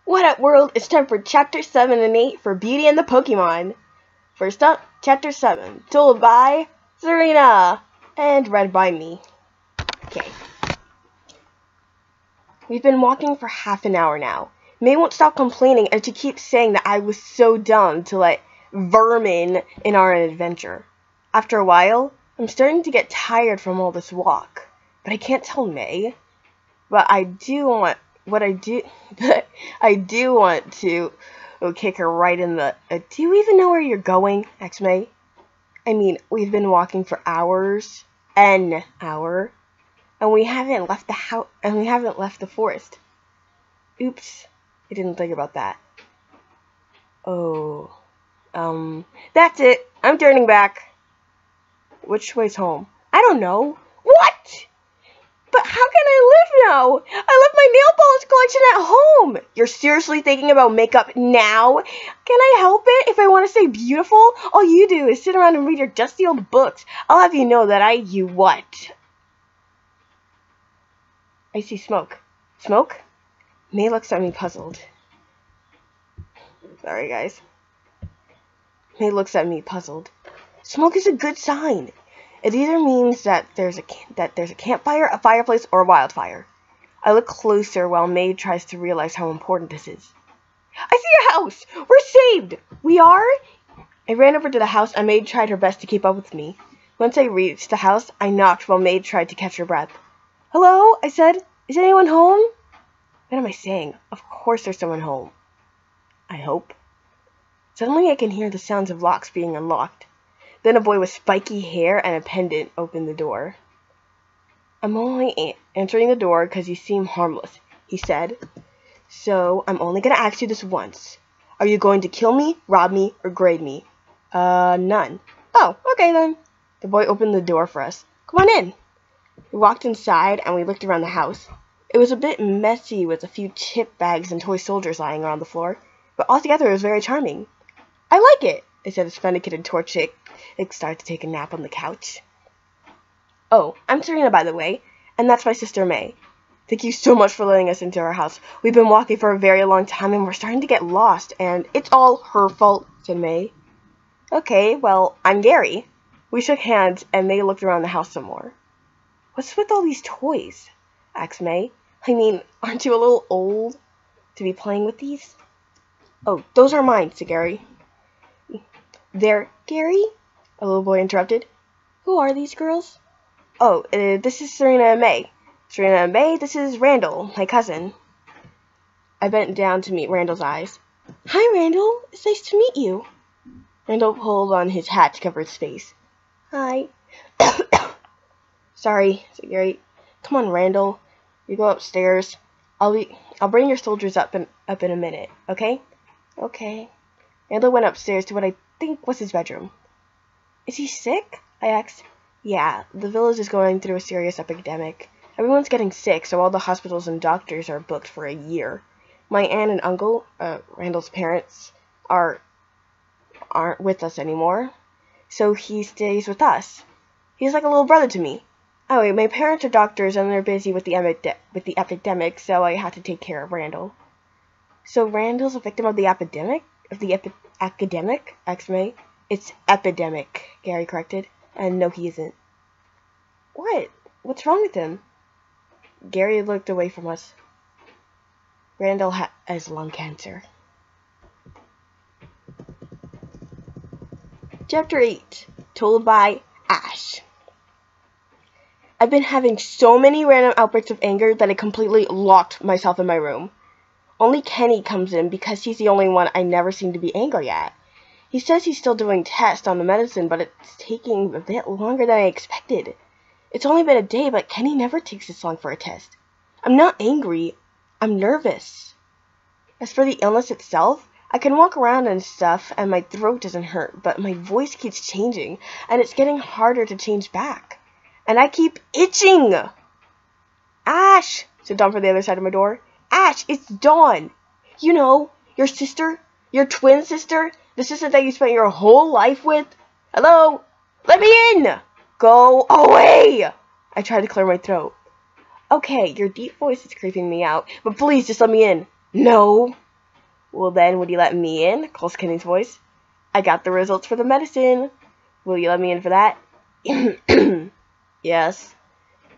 What up, world? It's time for Chapter 7 and 8 for Beauty and the Pokemon. First up, Chapter 7, told by Serena and read by me. Okay. We've been walking for half an hour now. May won't stop complaining, and she keeps saying that I was so dumb to let vermin in our adventure. After a while, I'm starting to get tired from all this walk, but I can't tell May. But I do want to kick her right in the... do you even know where you're going, X-May? I mean, we've been walking for hours, an hour, and we haven't left the house, and we haven't left the forest. Oops, I didn't think about that. Oh, that's it. I'm turning back. Which way's home? I don't know. What? But how can I live now? I left my nail polish collection at home. You're seriously thinking about makeup now? Can I help it if I want to stay beautiful? All you do is sit around and read your dusty old books. I'll have you know that you what? I see smoke. Smoke? May looks at me puzzled. Sorry, guys. May looks at me puzzled. Smoke is a good sign. It either means that there's a campfire, a fireplace, or a wildfire. I look closer while May tries to realize how important this is. I see a house! We're saved! We are? I ran over to the house and May tried her best to keep up with me. Once I reached the house, I knocked while May tried to catch her breath. Hello? I said. Is anyone home? What am I saying? Of course there's someone home. I hope. Suddenly I can hear the sounds of locks being unlocked. Then a boy with spiky hair and a pendant opened the door. I'm only answering the door because you seem harmless, he said. So I'm only going to ask you this once. Are you going to kill me, rob me, or grade me? None. Oh, okay then. The boy opened the door for us. Come on in. We walked inside and we looked around the house. It was a bit messy with a few chip bags and toy soldiers lying around the floor, but altogether it was very charming. I like it, I said as Fennekin and Torchic started to take a nap on the couch. Oh, I'm Serena, by the way, and that's my sister May. Thank you so much for letting us into our house. We've been walking for a very long time and we're starting to get lost, and it's all her fault, said May. Okay, well, I'm Gary. We shook hands and May looked around the house some more. What's with all these toys? Asked May. I mean, aren't you a little old to be playing with these? Oh, those are mine, said Gary. They're Gary? A little boy interrupted. Who are these girls? Oh, this is Serena and May. Serena and May, this is Randall, my cousin. I bent down to meet Randall's eyes. Hi, Randall. It's nice to meet you. Randall pulled on his hat to cover his face. Hi. Sorry, said Gary. Come on, Randall. You go upstairs. I'll bring your soldiers up in a minute, okay? Okay. Randall went upstairs to what I think was his bedroom. Is he sick? I asked. Yeah, the village is going through a serious epidemic. Everyone's getting sick, so all the hospitals and doctors are booked for a year. My aunt and uncle, Randall's parents, aren't with us anymore, so he stays with us. He's like a little brother to me. Anyway, my parents are doctors and they're busy with the epidemic, so I have to take care of Randall. So Randall's a victim of the epidemic? Academic? X-May. It's epidemic, Gary corrected. And no, he isn't. What? What's wrong with him? Gary looked away from us. Randall has lung cancer. Chapter 8. Told by Ash. I've been having so many random outbreaks of anger that I completely locked myself in my room. Only Kenny comes in because he's the only one I never seem to be angry at. He says he's still doing tests on the medicine, but it's taking a bit longer than I expected. It's only been a day, but Kenny never takes this long for a test. I'm not angry. I'm nervous. As for the illness itself, I can walk around and stuff, and my throat doesn't hurt, but my voice keeps changing, and it's getting harder to change back. And I keep itching! Ash! said Dawn from the other side of my door. Ash, it's Dawn! You know, your sister, your twin sister, the sister that you spent your whole life with? Hello? Let me in! Go away! I tried to clear my throat. Okay, your deep voice is creeping me out, but please just let me in. No. Well then, would you let me in? Calls Kenny's voice. I got the results for the medicine. Will you let me in for that? Yes.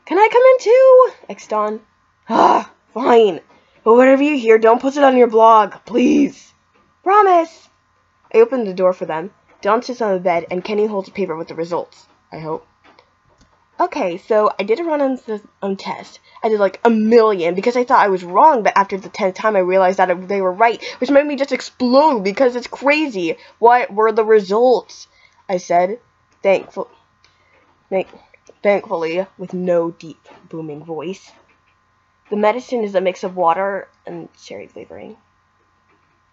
Can I come in too? Asked Dawn. Ah, fine. But whatever you hear, don't post it on your blog, please. Promise. I opened the door for them. Dawn sits on the bed, and Kenny holds a paper with the results. I hope. Okay, so I did a run-on test. I did like 1,000,000 because I thought I was wrong, but after the 10th time I realized that they were right, which made me just explode because it's crazy. What were the results? I said, thankfully, with no deep, booming voice. The medicine is a mix of water and cherry flavoring.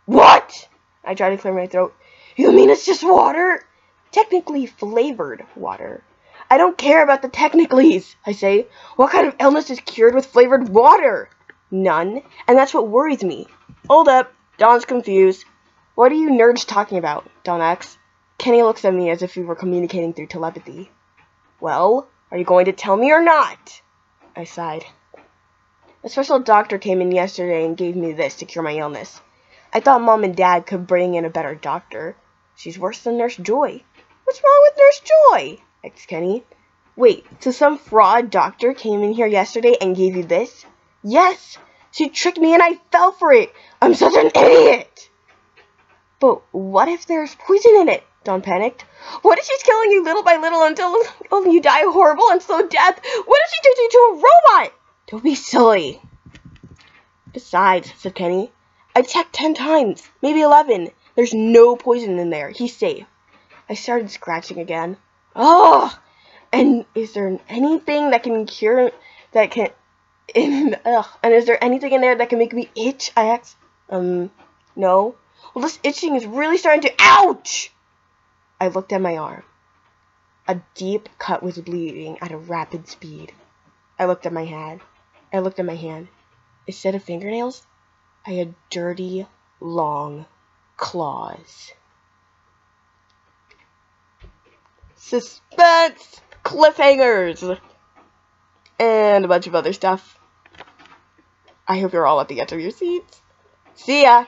What? I tried to clear my throat. You mean it's just water? Technically flavored water. I don't care about the technicalities, I say. What kind of illness is cured with flavored water? None. And that's what worries me. Hold up. Dawn's confused. What are you nerds talking about? Dawn asks. Kenny looks at me as if we were communicating through telepathy. Well, are you going to tell me or not? I sighed. A special doctor came in yesterday and gave me this to cure my illness. I thought Mom and Dad could bring in a better doctor. She's worse than Nurse Joy. What's wrong with Nurse Joy? Asked Kenny. Wait, so some fraud doctor came in here yesterday and gave you this? Yes! She tricked me and I fell for it! I'm such an idiot! But what if there's poison in it? Dawn panicked. What if she's killing you little by little until you die a horrible and slow death? What if she turns you into a robot? Don't be silly. Besides, said Kenny, I checked 10 times, maybe 11. There's no poison in there. He's safe. I started scratching again. Oh! And is there anything that can cure, and is there anything in there that can make me itch? I asked. No. Well, this itching is really starting to, ouch! I looked at my arm. A deep cut was bleeding at a rapid speed. I looked at my hand. Instead of fingernails, I had dirty, long claws. Suspense! Cliffhangers! And a bunch of other stuff. I hope you're all at the edge of your seats. See ya!